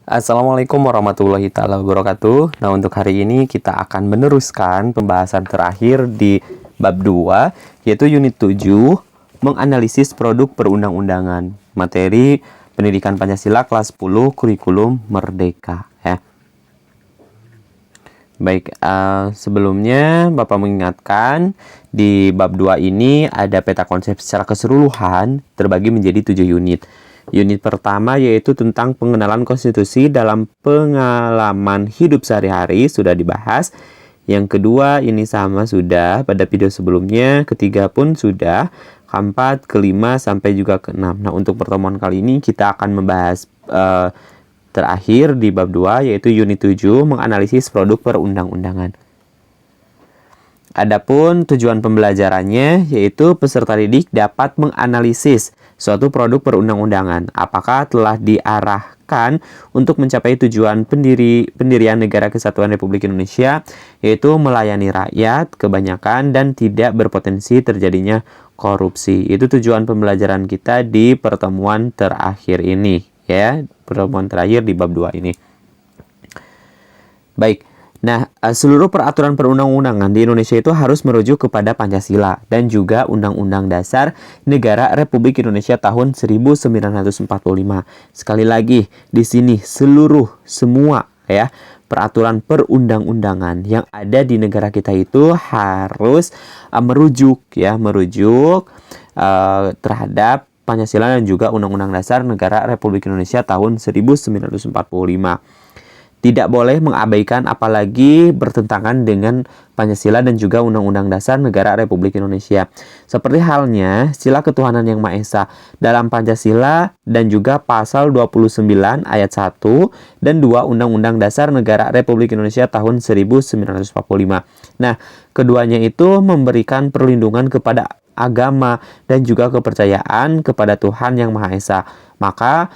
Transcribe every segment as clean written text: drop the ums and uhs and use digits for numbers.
Assalamualaikum warahmatullahi taala wabarakatuh. Nah, untuk hari ini kita akan meneruskan pembahasan terakhir di bab 2, yaitu unit 7, menganalisis produk perundang-undangan. Materi Pendidikan Pancasila kelas 10, kurikulum merdeka, ya. Baik, sebelumnya Bapak mengingatkan di bab 2 ini ada peta konsep secara keseluruhan terbagi menjadi 7 unit. Unit pertama yaitu tentang pengenalan konstitusi dalam pengalaman hidup sehari-hari, sudah dibahas. Yang kedua ini sama sudah pada video sebelumnya, ketiga pun sudah, keempat, kelima, sampai juga keenam. Nah, untuk pertemuan kali ini kita akan membahas terakhir di bab 2 yaitu unit 7, menganalisis produk perundang-undangan. Adapun tujuan pembelajarannya yaitu peserta didik dapat menganalisis suatu produk perundang-undangan apakah telah diarahkan untuk mencapai tujuan pendirian Negara Kesatuan Republik Indonesia, yaitu melayani rakyat kebanyakan dan tidak berpotensi terjadinya korupsi. Itu tujuan pembelajaran kita di pertemuan terakhir ini, ya, pertemuan terakhir di bab 2 ini. Baik. Nah, seluruh peraturan perundang-undangan di Indonesia itu harus merujuk kepada Pancasila dan juga Undang-Undang Dasar Negara Republik Indonesia tahun 1945. Sekali lagi, di sini semua ya, peraturan perundang-undangan yang ada di negara kita itu harus merujuk terhadap Pancasila dan juga Undang-Undang Dasar Negara Republik Indonesia tahun 1945. Tidak boleh mengabaikan apalagi bertentangan dengan Pancasila dan juga Undang-Undang Dasar Negara Republik Indonesia. Seperti halnya sila ketuhanan yang Maha Esa dalam Pancasila dan juga pasal 29 ayat 1 dan 2 Undang-Undang Dasar Negara Republik Indonesia tahun 1945. Nah, keduanya itu memberikan perlindungan kepada agama dan juga kepercayaan kepada Tuhan yang Maha Esa. Maka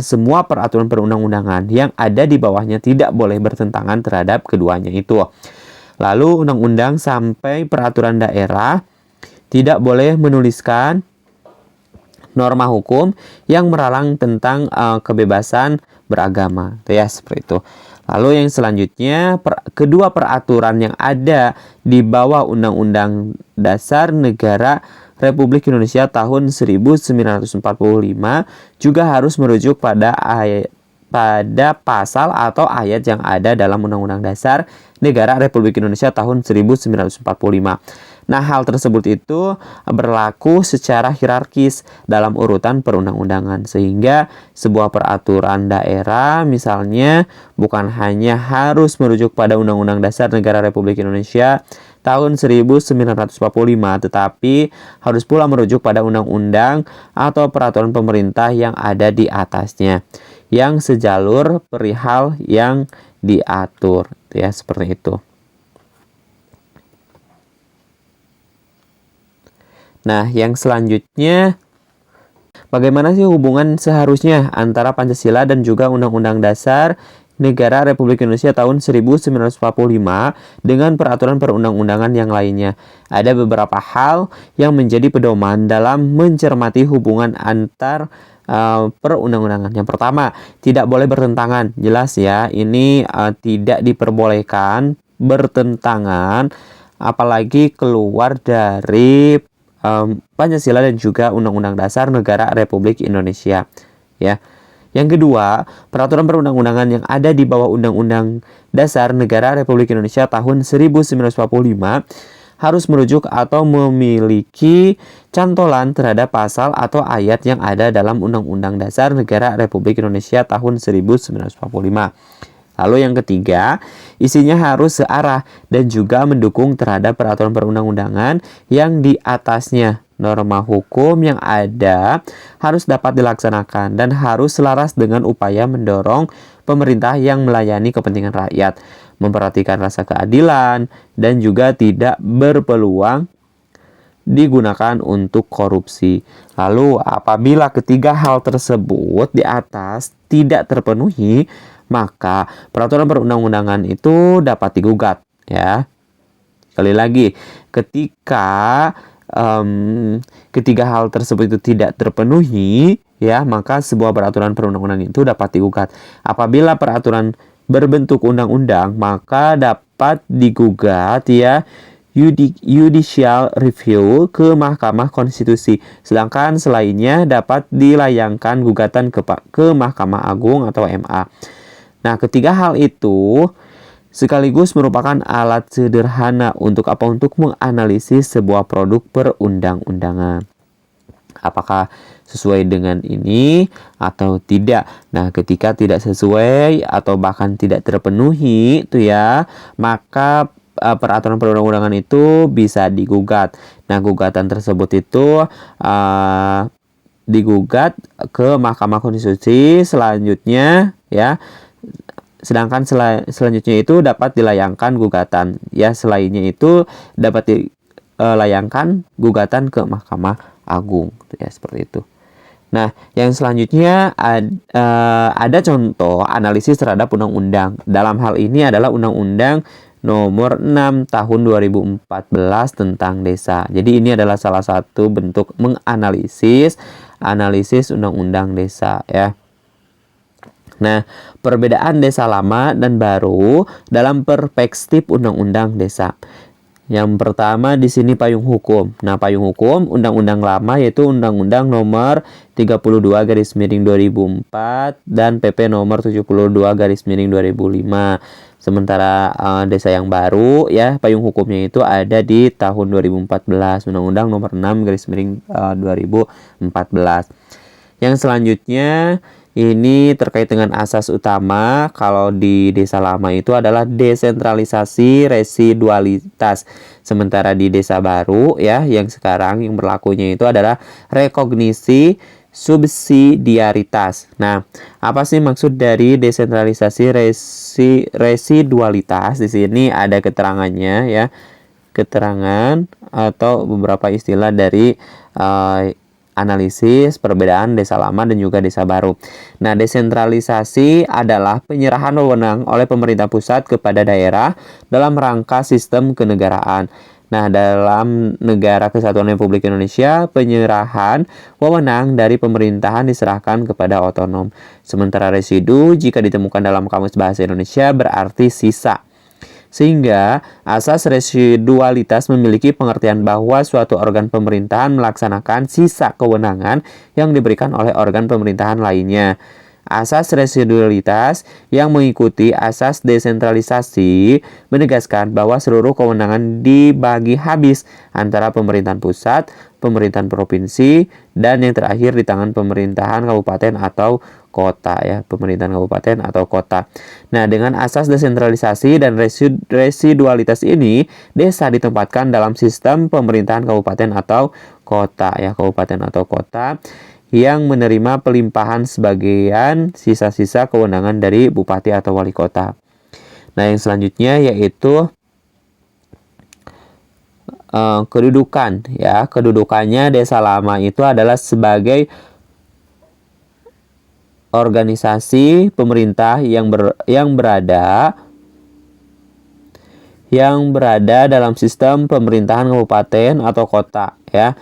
semua peraturan perundang-undangan yang ada di bawahnya tidak boleh bertentangan terhadap keduanya itu. Lalu undang-undang sampai peraturan daerah tidak boleh menuliskan norma hukum yang melarang tentang kebebasan beragama, ya, seperti itu. Lalu yang selanjutnya, kedua peraturan yang ada di bawah Undang-Undang Dasar Negara Republik Indonesia tahun 1945 juga harus merujuk pada pasal atau ayat yang ada dalam Undang-Undang Dasar Negara Republik Indonesia tahun 1945. Nah, hal tersebut itu berlaku secara hierarkis dalam urutan perundang-undangan, sehingga sebuah peraturan daerah misalnya bukan hanya harus merujuk pada Undang-Undang Dasar Negara Republik Indonesia tahun 1945, tetapi harus pula merujuk pada undang-undang atau peraturan pemerintah yang ada di atasnya, yang sejalur perihal yang diatur, ya, seperti itu. Nah, yang selanjutnya, bagaimana sih hubungan seharusnya antara Pancasila dan juga Undang-Undang Dasar Negara Republik Indonesia tahun 1945 dengan peraturan perundang-undangan yang lainnya? Ada beberapa hal yang menjadi pedoman dalam mencermati hubungan antar perundang-undangan. Yang pertama, tidak boleh bertentangan. Jelas ya, ini tidak diperbolehkan bertentangan, apalagi keluar dari Pancasila dan juga Undang-Undang Dasar Negara Republik Indonesia, ya. Yang kedua, peraturan perundang-undangan yang ada di bawah Undang-Undang Dasar Negara Republik Indonesia tahun 1945 harus merujuk atau memiliki cantolan terhadap pasal atau ayat yang ada dalam Undang-Undang Dasar Negara Republik Indonesia tahun 1945. Lalu yang ketiga, isinya harus searah dan juga mendukung terhadap peraturan perundang-undangan yang di atasnya. Norma hukum yang ada harus dapat dilaksanakan dan harus selaras dengan upaya mendorong pemerintah yang melayani kepentingan rakyat, memperhatikan rasa keadilan, dan juga tidak berpeluang digunakan untuk korupsi. Lalu apabila ketiga hal tersebut di atas tidak terpenuhi, maka peraturan perundang-undangan itu dapat digugat, ya. Sekali lagi, ketika ketiga hal tersebut itu tidak terpenuhi, ya, maka sebuah peraturan perundang-undangan itu dapat digugat. Apabila peraturan berbentuk undang-undang, maka dapat digugat ya judicial review ke Mahkamah Konstitusi. Sedangkan selainnya dapat dilayangkan gugatan ke Mahkamah Agung atau MA. Nah, ketiga hal itu sekaligus merupakan alat sederhana untuk apa? Untuk menganalisis sebuah produk perundang-undangan. Apakah sesuai dengan ini atau tidak? Nah, ketika tidak sesuai atau bahkan tidak terpenuhi itu ya, maka peraturan perundang-undangan itu bisa digugat. Nah, gugatan tersebut itu digugat ke Mahkamah Konstitusi selanjutnya ya. Sedangkan selanjutnya itu dapat dilayangkan gugatan ya, selainnya itu dapat dilayangkan gugatan ke Mahkamah Agung ya, seperti itu. Nah, yang selanjutnya ada contoh analisis terhadap undang-undang. Dalam hal ini adalah Undang-Undang Nomor 6 Tahun 2014 tentang desa. Jadi ini adalah salah satu bentuk menganalisis undang-undang desa ya. Nah, perbedaan desa lama dan baru dalam perspektif undang-undang desa. Yang pertama di sini payung hukum. Nah, payung hukum undang-undang lama yaitu Undang-Undang Nomor 32/2004 dan PP Nomor 72/2005. Sementara desa yang baru ya, payung hukumnya itu ada di tahun 2014, Undang-Undang Nomor 6/2014. Yang selanjutnya ini terkait dengan asas utama. Kalau di desa lama itu adalah desentralisasi residualitas. Sementara di desa baru ya, yang sekarang yang berlakunya itu adalah rekognisi subsidiaritas. Nah, apa sih maksud dari desentralisasi residualitas? Di sini ada keterangannya ya. Keterangan atau beberapa istilah dari analisis perbedaan desa lama dan juga desa baru. Nah, desentralisasi adalah penyerahan wewenang oleh pemerintah pusat kepada daerah dalam rangka sistem kenegaraan. Nah, dalam Negara Kesatuan Republik Indonesia, penyerahan wewenang dari pemerintahan diserahkan kepada otonom. Sementara residu jika ditemukan dalam Kamus Bahasa Indonesia berarti sisa. Sehingga asas residualitas memiliki pengertian bahwa suatu organ pemerintahan melaksanakan sisa kewenangan yang diberikan oleh organ pemerintahan lainnya. Asas residualitas yang mengikuti asas desentralisasi menegaskan bahwa seluruh kewenangan dibagi habis antara pemerintahan pusat, pemerintahan provinsi, dan yang terakhir di tangan pemerintahan kabupaten atau kota ya, pemerintahan kabupaten atau kota. Nah, dengan asas desentralisasi dan residualitas ini, desa ditempatkan dalam sistem pemerintahan kabupaten atau kota ya, kabupaten atau kota yang menerima pelimpahan sebagian sisa-sisa kewenangan dari bupati atau wali kota. Nah, yang selanjutnya yaitu kedudukan ya. Kedudukannya desa lama itu adalah sebagai organisasi pemerintah yang berada dalam sistem pemerintahan kabupaten atau kota ya.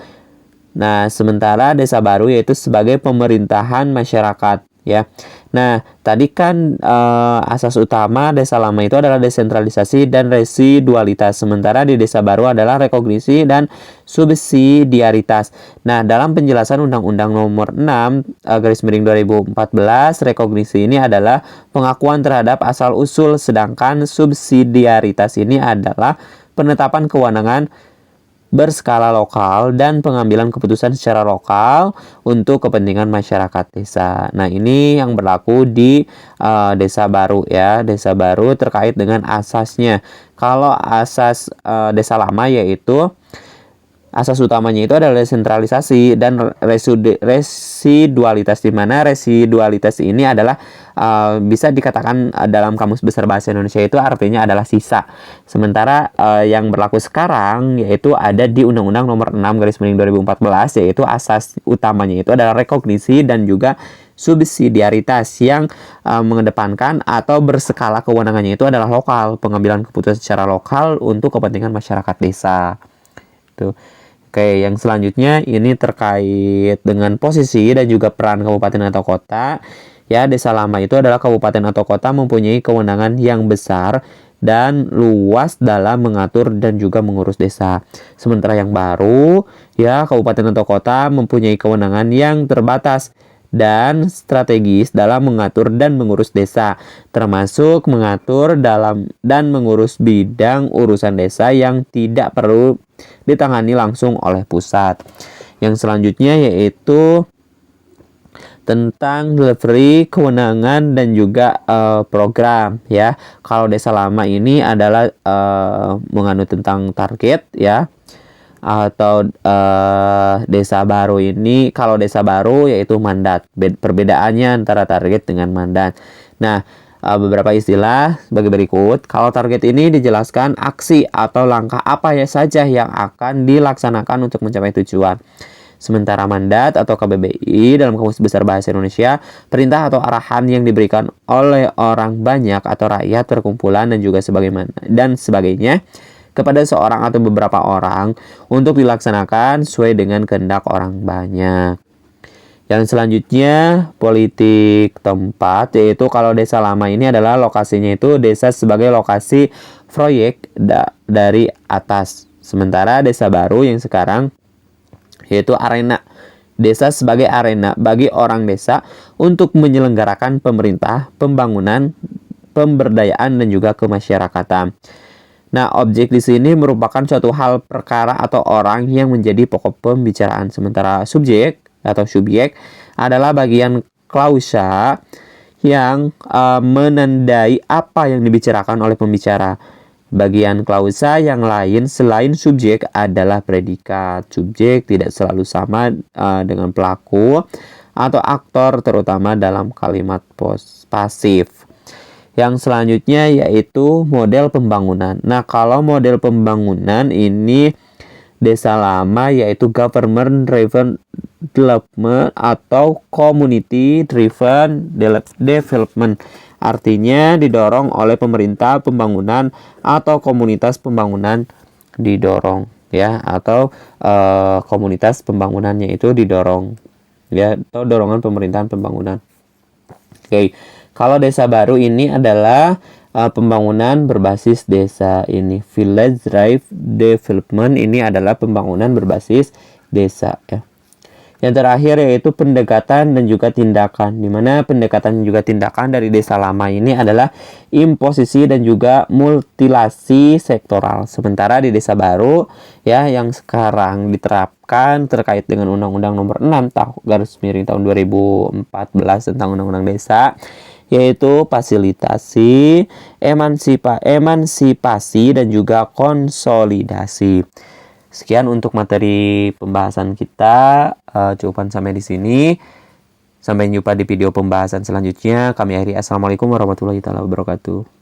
Nah, sementara desa baru yaitu sebagai pemerintahan masyarakat ya. Nah, tadi kan asas utama desa lama itu adalah desentralisasi dan residualitas. Sementara di desa baru adalah rekognisi dan subsidiaritas. Nah, dalam penjelasan Undang-Undang Nomor 6/2014, rekognisi ini adalah pengakuan terhadap asal-usul, sedangkan subsidiaritas ini adalah penetapan kewenangan berskala lokal dan pengambilan keputusan secara lokal untuk kepentingan masyarakat desa. Nah, ini yang berlaku di desa baru ya. Desa baru terkait dengan asasnya. Kalau asas desa lama yaitu asas utamanya itu adalah desentralisasi dan residualitas, di mana residualitas ini adalah bisa dikatakan dalam Kamus Besar Bahasa Indonesia itu artinya adalah sisa. Sementara yang berlaku sekarang yaitu ada di Undang-Undang Nomor 6/2014, yaitu asas utamanya itu adalah rekognisi dan juga subsidiaritas yang mengedepankan atau berskala kewenangannya itu adalah lokal, pengambilan keputusan secara lokal untuk kepentingan masyarakat desa. Tuh. Oke, yang selanjutnya ini terkait dengan posisi dan juga peran kabupaten atau kota. Ya, desa lama itu adalah kabupaten atau kota mempunyai kewenangan yang besar dan luas dalam mengatur dan juga mengurus desa. Sementara yang baru, ya, kabupaten atau kota mempunyai kewenangan yang terbatas dan strategis dalam mengatur dan mengurus desa, termasuk mengatur dalam dan mengurus bidang urusan desa yang tidak perlu ditangani langsung oleh pusat. Yang selanjutnya yaitu tentang delivery, kewenangan dan juga program ya. Kalau desa lama ini adalah menganut tentang target ya. Atau desa baru ini, kalau desa baru yaitu mandat. Perbedaannya antara target dengan mandat. Nah, beberapa istilah sebagai berikut. Kalau target ini dijelaskan aksi atau langkah apa ya saja yang akan dilaksanakan untuk mencapai tujuan. Sementara mandat atau KBBI dalam Kamus Besar Bahasa Indonesia, perintah atau arahan yang diberikan oleh orang banyak atau rakyat, perkumpulan dan juga sebagainya kepada seorang atau beberapa orang untuk dilaksanakan sesuai dengan kehendak orang banyak. Yang selanjutnya politik tempat, yaitu kalau desa lama ini adalah lokasinya itu desa sebagai lokasi proyek dari atas. Sementara desa baru yang sekarang yaitu arena. Desa sebagai arena bagi orang desa untuk menyelenggarakan pemerintah, pembangunan, pemberdayaan dan juga kemasyarakatan. Nah, objek di sini merupakan suatu hal, perkara atau orang yang menjadi pokok pembicaraan. Sementara subjek atau subjek adalah bagian klausa yang menandai apa yang dibicarakan oleh pembicara. Bagian klausa yang lain selain subjek adalah predikat. Subjek tidak selalu sama dengan pelaku atau aktor, terutama dalam kalimat pasif. Yang selanjutnya yaitu model pembangunan. Nah, kalau model pembangunan ini desa lama yaitu government driven development atau community driven development. Artinya didorong oleh pemerintah pembangunan atau komunitas pembangunan didorong ya, atau komunitas pembangunannya itu didorong ya, atau dorongan pemerintahan pembangunan. Oke. Kalau desa baru ini adalah pembangunan berbasis desa ini, village drive development ini adalah pembangunan berbasis desa ya. Yang terakhir yaitu pendekatan dan juga tindakan, di mana pendekatan dan juga tindakan dari desa lama ini adalah imposisi dan juga mutilasi sektoral. Sementara di desa baru ya yang sekarang diterapkan terkait dengan Undang-Undang Nomor 6 tahun 2014 tentang Undang-Undang Desa, yaitu fasilitasi, emansipasi dan juga konsolidasi. Sekian untuk materi pembahasan kita, cukupan sampai di sini. Sampai jumpa di video pembahasan selanjutnya. Kami akhiri. Assalamualaikum warahmatullahi wabarakatuh.